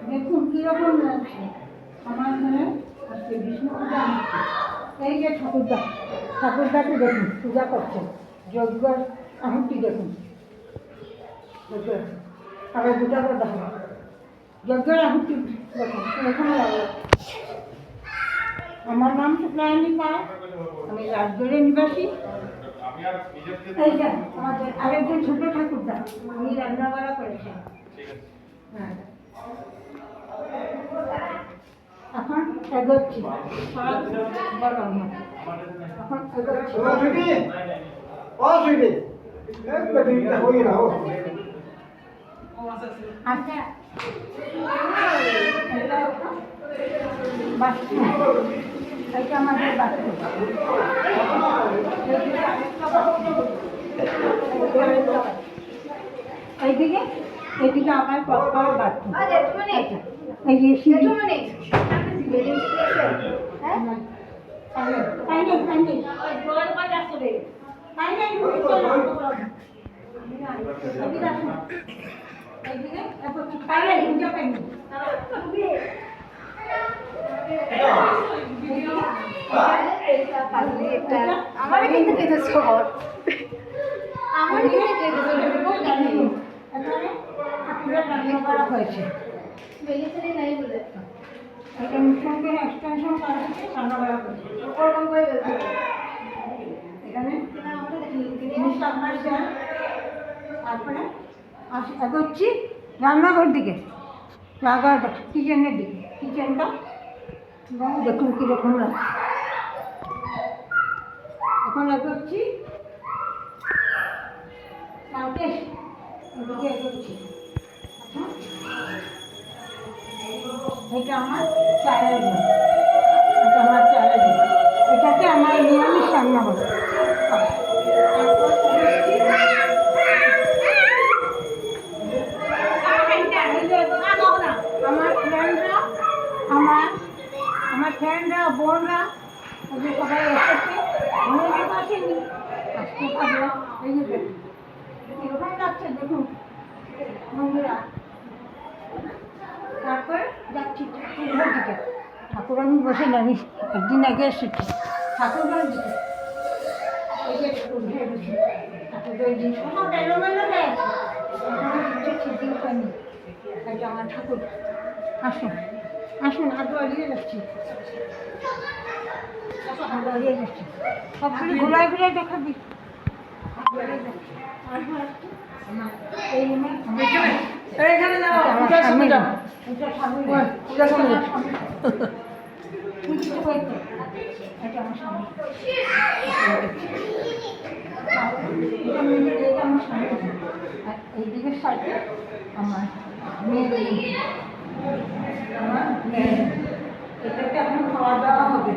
দেখুন কিরকম লাগছে আমার ঘরে আজকে বিষ্ণু পূজা হচ্ছে। এই যে ঠাকুরদাকে দেখুন পূজা করছে, যজ্ঞ আহুতি দেখুন, আবার দুটা করে দেখুন যজ্ঞের আহুতি দেখুন কিরকম লাগলো। আমার নাম শুক্লায়নী পাল, আমি রাজগড়ের নিবাসী। এই যে আমাদের আরেকজন ছোট ঠাকুরদা, উনি রান্নাবাড়া করেছেন। হ্যাঁ, এখন এগোচ্ছি, বড় আমার এখন এগোচ্ছি। আচ্ছা, বাথরুম, এটা আমাদের বাথরুম। এইদিকে আমার প্রপার বাথরুম। এই যে সিঁড়ি, আমার কিন্তু এটা শহর আমার কিন্তু হয়েছে বেলিসেরি নাই বলে এটা মুখ্যমন্ত্রীর এক্সটেনশন করা হচ্ছে, রান্না করা হয়েছে ওরকম করে বলতে এখানে আমরা দেখি জিনিসটা আপনার দেন। তারপরে এগোচ্ছি রান্নাঘর দিকে, রান্নাঘর কিচেনের দিকে, কিচেনটা দেখুন কীরকম লাগছে। এখন এগোচ্ছি এদিকে এগোচ্ছি। এটা আমার চায়ের ঘর, এটা আমার চায়ের ঘর, এটাকে আমার নিরামিষ রান্না বলে। আমার ফ্রেন্ডরা বোনরা ওদের সবাই এসেছে, অনেক আসেনি, আসতে পারলো। এই যে দেখুন এরকম যাচ্ছে, দেখুন বন্ধুরা। তারপর যাচ্ছি ঠাকুরঘর দিকে। ঠাকুর আমি বসে না, আমি একদিন আগে এসেছি ঠাকুরঘর দিকে। এই যে ঠাকুরঘর দিকে, ঠাকুরঘর দিন সব এলোমেলো হয়ে আছে, ঠিক হয়নি। এটা আমার ঠাকুর। আসুন আসুন, আগে এগিয়ে যাচ্ছি, আগে এগিয়ে যাচ্ছি, সবগুলো ঘুরাই ঘুরাই দেখাবি। এইখানে যাও, পূজার সামনে যাও, পূজার সামনে, পূজার সামনে এটা আমার সামনে, এটা আমার সামনে। আর এইদিকের সাইডে আমার মেয়ের, আমার মেয়ে। এটাকে এখন খাওয়া দাওয়া হবে।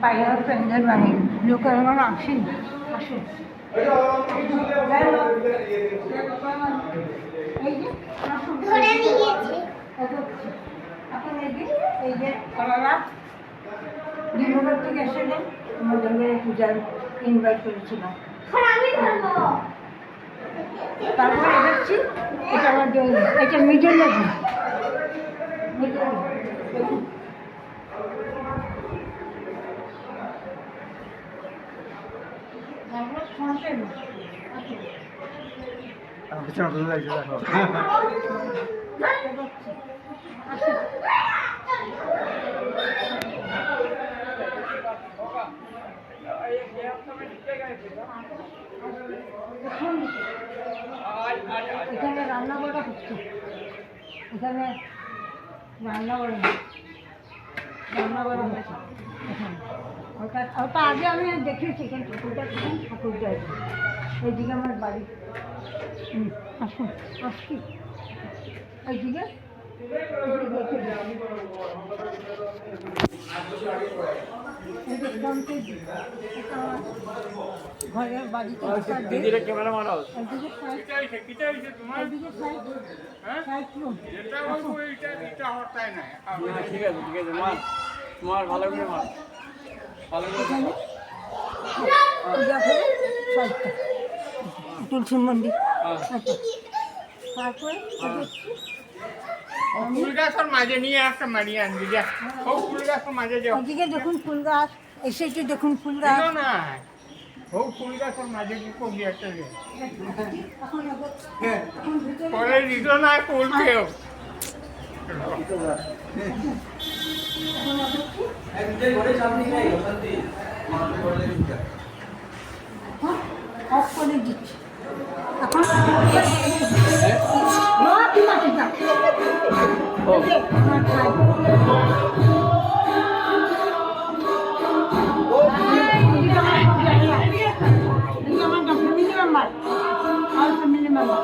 বাইরের প্যান্ডেল বানিয়ে লোক এখন আসেন, আসুন। এই যে এখন এই যে কলারা দিনভর থেকে এসেছিলেন, আমাদের মেয়ে পূজার ইনভাইট করেছিলাম। তারপরে এসেছি, এটা আমার জন্য, এটা মিডল লেভেল, মিডল দেখুন। এখানে রান্না করা হচ্ছে, এখানে রান্না করা হচ্ছে, ওটা আগে আমি দেখেছি। এখানে ঠাকুরটা এইদিকে আমার বাড়ি। আসুন, আসছি এইদিকে ঘরের বাড়িতে ক্যামেরা মারাও। ঠিক আছে ঠিক আছে, মার মার ভালো করে মার, ভালো করে তুলসী মন্দির হ্যাঁ। আচ্ছা তারপরে ফুল গাছের মাঝে নিয়ে একটা মারিয়ে আনবি যা ও ফুল গাছের মাঝে যাও ওদিকে দেখুন ফুল গাছ এসেছে দেখুন ফুল গাছ দিল না ও ফুল গাছের মাঝে কি কবি একটা রে এখন আবার- হ্যাঁ এখন ভিতরে পরে দিল না ফুল খেয়েও অফ করে দিচ্ছি এখন না, ঠিক আছে, যা। এই যে, আমার খাই। এদিকে আমার সব জায়গা। এদিকে আমার family member, all family member।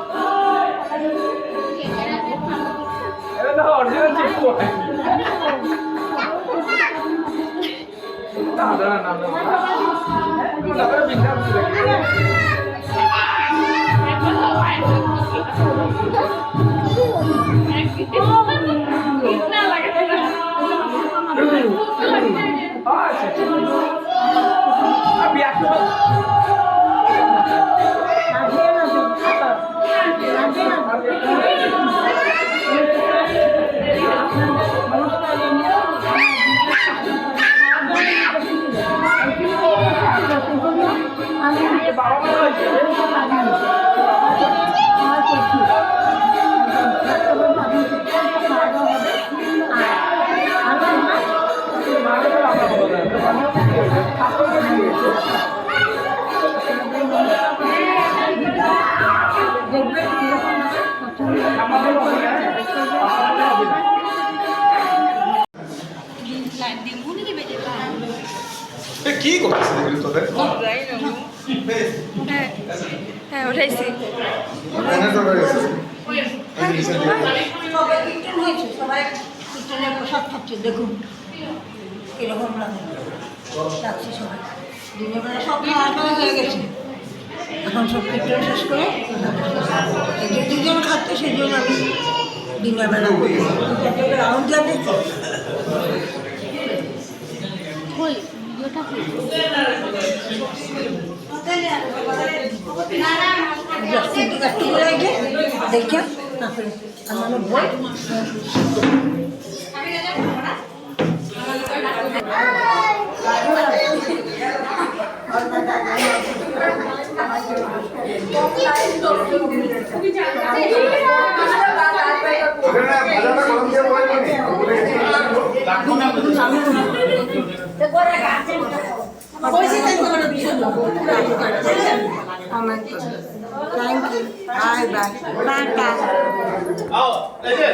এটা তো অরিজিনাল চেক করে দাদা না না দাদা বিন্দাস अभी आपको রাধে রাধে। রাধে রাধে। আমি बाबा बोला কি করতেছিস এগুলো তোদের হ্যাঁ উঠাইছি এনে তো রয়েছে সবাই কীর্তন হয়েছে সবাই কীর্তনের প্রসাদ খাচ্ছে দেখুন কীরকম লাগে যাচ্ছে সবাই দিনের বেলা সব খাওয়া দাওয়া হয়ে গেছে এখন সব কীর্তন শেষ করে এই যে দুজন খাচ্ছে সেই জন্য আমি দিনের বেলা রাউন্ড যাবে একটু করে দেখে তারপরে আমার বই Thank you. Bye bye. Bye bye.